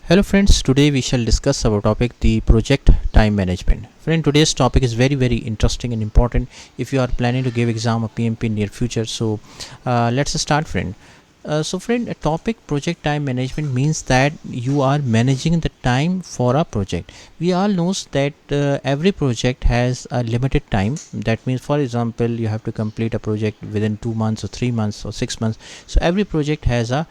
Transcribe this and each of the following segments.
Hello friends, today we shall discuss our topic the project time management. Friend, today's topic is very interesting and important if you are planning to give exam or PMP in near future. So let's start friend. Friend, a topic project time management means that you are managing the time for a project. We all knows that every project has a limited time. That means, for example, you have to complete a project within 2 months or 3 months or 6 months. So every project has a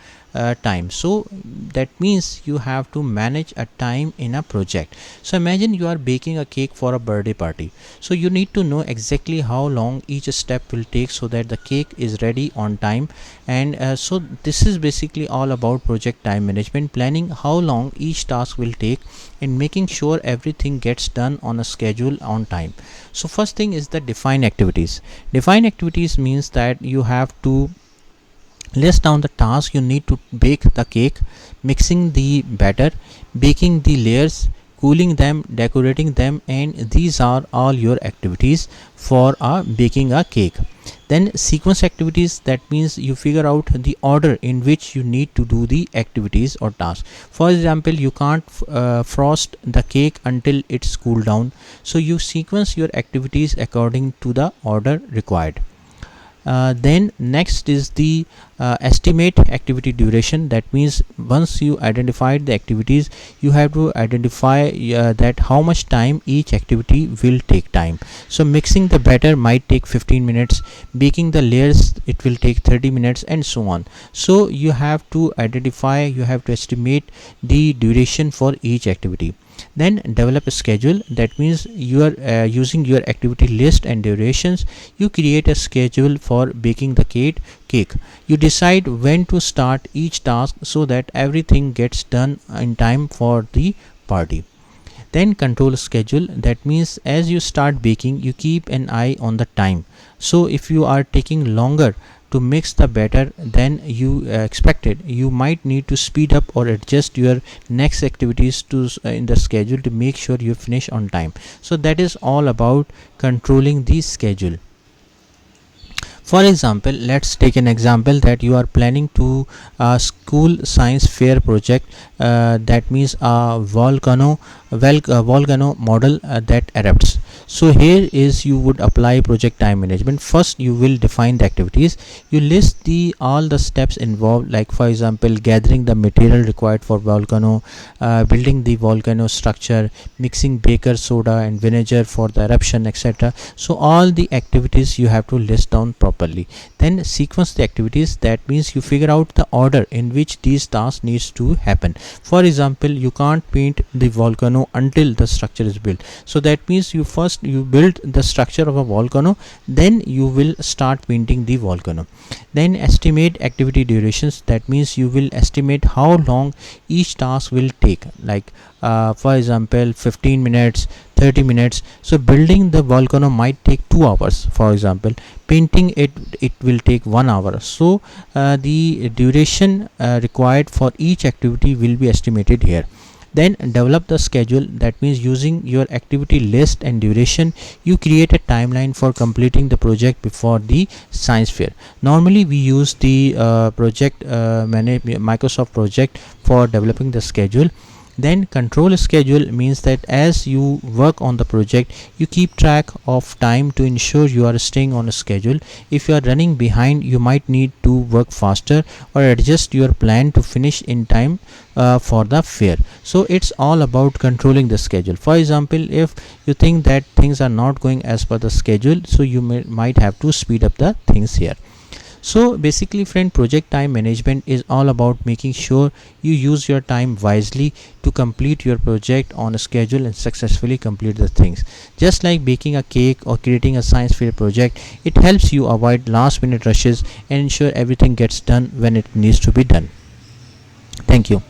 time. So that means you have to manage a time in a project. So imagine you are baking a cake for a birthday party. So you need to know exactly how long each step will take so that the cake is ready on time. And so this is basically all about project time management, planning how long each task will take and making sure everything gets done on a schedule on time. So first thing is the define activities. Define activities means that you have to list down the tasks you need to bake the cake, mixing the batter, baking the layers, cooling them, decorating them, and these are all your activities for baking a cake. Then sequence activities, that means you figure out the order in which you need to do the activities or tasks. For example, you can't frost the cake until it's cooled down, so you sequence your activities according to the order required. Then next is the estimate activity duration. That means once you identified the activities, you have to identify that how much time each activity will take time. So mixing the batter might take 15 minutes, baking the layers it will take 30 minutes, and so on. So you have to identify, you have to estimate the duration for each activity. Then develop a schedule. That means you are using your activity list and durations. You create a schedule for baking the cake. You decide when to start each task so that everything gets done in time for the party. Then control schedule. That means as you start baking, you keep an eye on the time. So if you are taking longer to mix the batter than you expected, you might need to speed up or adjust your next activities to in the schedule to make sure you finish on time. So that is all about controlling the schedule. For example, let's take an example that you are planning to school science fair project. That means a volcano model that erupts. So here is you would apply project time management. First you will define the activities. You list the all the steps involved, like for example gathering the material required for volcano, building the volcano structure, mixing baker soda and vinegar for the eruption, etc. So all the activities you have to list down properly. Then sequence the activities. That means you figure out the order in which these tasks needs to happen. For example, you can't paint the volcano until the structure is built. So that means you first you build the structure of a volcano, then you will start painting the volcano. Then estimate activity durations. That means you will estimate how long each task will take, like for example 15 minutes, 30 minutes. So building the volcano might take 2 hours, for example. Painting it will take 1 hour. So the duration required for each activity will be estimated here. Then develop the schedule. That means using your activity list and duration, you create a timeline for completing the project before the science fair. Normally we use the Microsoft project for developing the schedule. Then control schedule means that as you work on the project, you keep track of time to ensure you are staying on a schedule. If you are running behind, you might need to work faster or adjust your plan to finish in time for the fair. So it's all about controlling the schedule. For example, if you think that things are not going as per the schedule, so you might have to speed up the things here. So basically friend, project time management is all about making sure you use your time wisely to complete your project on a schedule and successfully complete the things. Just like baking a cake or creating a science fair project, it helps you avoid last minute rushes and ensure everything gets done when it needs to be done. Thank you.